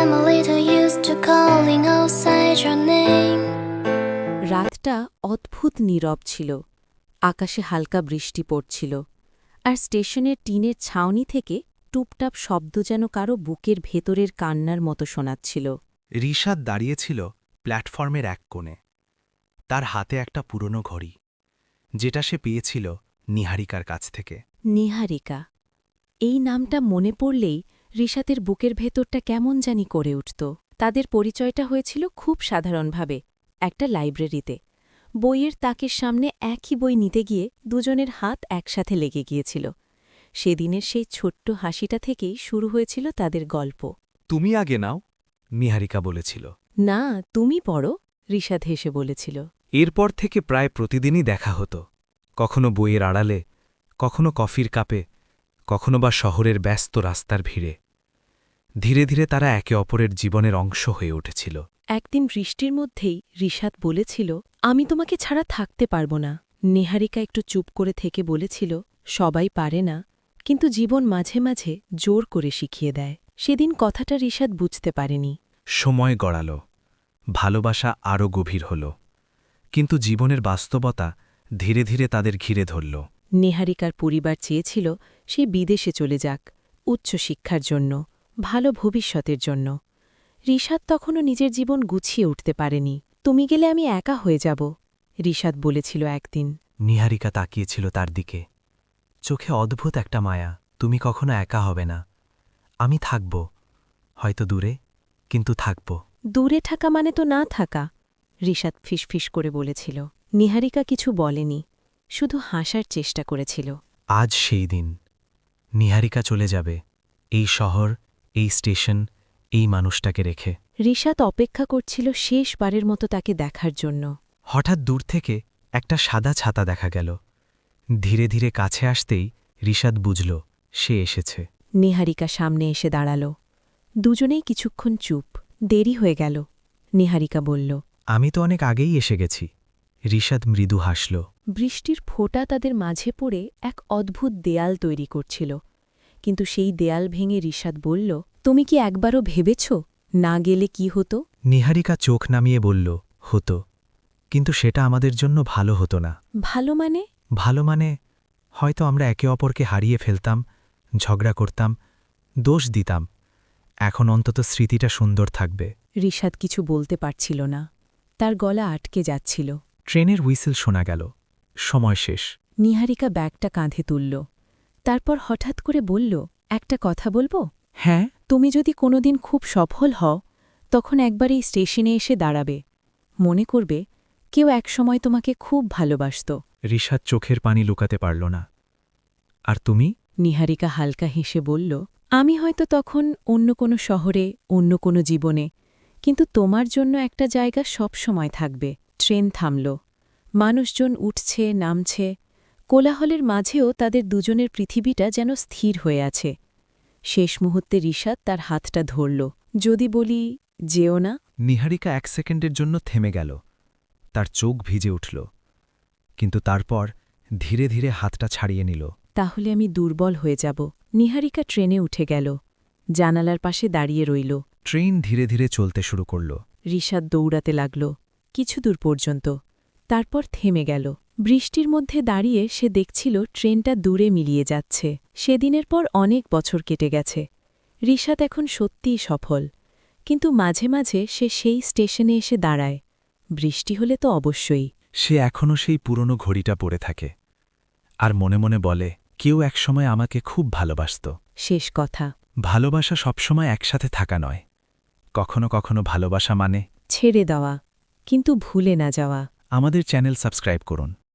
I'm a little used to calling outside your name. রাতটা অদ্ভুত নীরব ছিল। আকাশে হালকা বৃষ্টি পড়ছিল, আর স্টেশনের টিনের ছাউনি থেকে টুপটাপ শব্দ যেন কারো বুকের ভেতরের কান্নার মতো শোনাচ্ছিল। রিশাদ দাঁড়িয়েছিল প্ল্যাটফর্মের এক কোণে। তার হাতে একটা পুরনো ঘড়ি, যেটা সে পেয়েছিল নিহারিকার কাছ থেকে। নিহারিকা, এই নামটা মনে পড়লেই রিশাতের বুকের ভেতরটা কেমন জানি করে উঠত। তাদের পরিচয়টা হয়েছিল খুব সাধারণভাবে, একটা লাইব্রেরিতে। বইয়ের তাকের সামনে একই বই নিতে গিয়ে দুজনের হাত একসাথে লেগে গিয়েছিল। সেদিনের সেই ছোট্ট হাসিটা থেকেই শুরু হয়েছিল তাদের গল্প। তুমি আগে নাও, নিহারিকা বলেছিল। না, তুমি পড়ো, রিশাদ হেসে বলেছিল। এরপর থেকে প্রায় প্রতিদিনই দেখা হতো, কখনো বইয়ের আড়ালে, কখনো কফির কাপে, কখনো বা শহরের ব্যস্ত রাস্তার ভিড়ে। ধীরে ধীরে তারা একে অপরের জীবনের অংশ হয়ে উঠেছিল। একদিন বৃষ্টির মধ্যেই রিশাদ বলেছিল, আমি তোমাকে ছাড়া থাকতে পারব না। নিহারিকা একটু চুপ করে থেকে বলেছিল, সবাই পারে না, কিন্তু জীবন মাঝে মাঝে জোর করে শিখিয়ে দেয়। সেদিন কথাটা রিশাদ বুঝতে পারেনি। সময় গড়াল, ভালোবাসা আরও গভীর হল, কিন্তু জীবনের বাস্তবতা ধীরে ধীরে তাদের ঘিরে ধরল। নিহারিকার পরিবার চেয়েছিল সে বিদেশে চলে যাক, উচ্চশিক্ষার জন্য, ভালো ভবিষ্যতের জন্য। রিশাদ তখনও নিজের জীবন গুছিয়ে উঠতে পারেনি। তুমি গেলে আমি একা হয়ে যাব, রিশাদ বলেছিল একদিন। নিহারিকা তাকিয়েছিল তার দিকে, চোখে অদ্ভুত একটা মায়া। তুমি কখনো একা হবে না, আমি থাকব, হয়তো দূরে, কিন্তু থাকব। দূরে থাকা মানে তো না থাকা, রিশাদ ফিসফিস করে বলেছিল। নিহারিকা কিছু বলেনি, শুধু হাসার চেষ্টা করেছিল। আজ সেই দিন, নিহারিকা চলে যাবে, এই শহর, এই স্টেশন, এই মানুষটাকে রেখে। রিশাদ অপেক্ষা করছিল শেষবারের মতো তাকে দেখার জন্য। হঠাৎ দূর থেকে একটা সাদা ছাতা দেখা গেল। ধীরে ধীরে কাছে আসতেই রিশাদ বুঝল সে এসেছে। নিহারিকা সামনে এসে দাঁড়াল। দুজনেই কিছুক্ষণ চুপ। দেরি হয়ে গেল, নিহারিকা বলল। আমি তো অনেক আগেই এসে গেছি, রিশাদ মৃদু হাসল। বৃষ্টির ফোঁটা তাদের মাঝে পড়ে এক অদ্ভুত দেয়াল তৈরি করছিল, কিন্তু সেই দেয়াল ভেঙে রিশাদ বলল, তুমি কি একবারও ভেবেছ না গেলে কি হতো? নিহারিকা চোখ নামিয়ে বলল, হতো, কিন্তু সেটা আমাদের জন্য ভালো হতো না। ভালো মানে? ভালো মানে, হয়তো আমরা একে অপরকে হারিয়ে ফেলতাম, ঝগড়া করতাম, দোষ দিতাম। এখন অন্তত স্মৃতিটা সুন্দর থাকবে। রিশাদ কিছু বলতে পারছিল না, তার গলা আটকে যাচ্ছিল। ট্রেনের হুইসেল শোনা গেল, সময় শেষ। নিহারিকা ব্যাগটা কাঁধে তুলল, তারপর হঠাৎ করে বলল, একটা কথা বলবো? হ্যাঁ। তুমি যদি কোনোদিন খুব সফল হও, তখন একবার এই স্টেশনে এসে দাঁড়াবে। মনে করবে কেউ একসময় তোমাকে খুব ভালোবাসত। রিশাদ চোখের পানি লুকাতে পারল না। আর তুমি? নিহারিকা হালকা হেসে বলল, আমি হয়তো তখন অন্য কোনো শহরে, অন্য কোনো জীবনে, কিন্তু তোমার জন্য একটা জায়গা সব সময় থাকবে। ট্রেন থামল, মানুষজন উঠছে নামছে, কোলাহলের মাঝেও তাদের দুজনের পৃথিবীটা যেন স্থির হয়ে আছে। শেষ মুহূর্তে রিশাদ তার হাতটা ধরল। যদি বলি যেও না? নিহারিকা 1 সেকেন্ডের জন্য থেমে গেল, তার চোখ ভিজে উঠল, কিন্তু তারপর ধীরে ধীরে হাতটা ছাড়িয়ে নিল। তাহলে আমি দুর্বল হয়ে যাব। নিহারিকা ট্রেনে উঠে গেল, জানালার পাশে দাঁড়িয়ে রইল। ট্রেন ধীরে ধীরে চলতে শুরু করল। রিশাদ দৌড়াতে লাগল, কিছু দূর পর্যন্ত, তারপর থেমে গেল। বৃষ্টির মধ্যে দাঁড়িয়ে সে দেখছিল ট্রেনটা দূরে মিলিয়ে যাচ্ছে। সেদিনের পর অনেক বছর কেটে গেছে। রিশাদ এখন সত্যিই সফল, কিন্তু মাঝে মাঝে সে সেই স্টেশনে এসে দাঁড়ায়। বৃষ্টি হলে তো অবশ্যই। সে এখনও সেই পুরনো ঘড়িটা পড়ে থাকে, আর মনে মনে বলে, কেউ একসময় আমাকে খুব ভালোবাসত। শেষ কথা, ভালোবাসা সবসময় একসাথে থাকা নয়, কখনো কখনো ভালোবাসা মানে ছেড়ে দেওয়া, কিন্তু ভুলে না যাওয়া। আমাদের চ্যানেল সাবস্ক্রাইব করুন।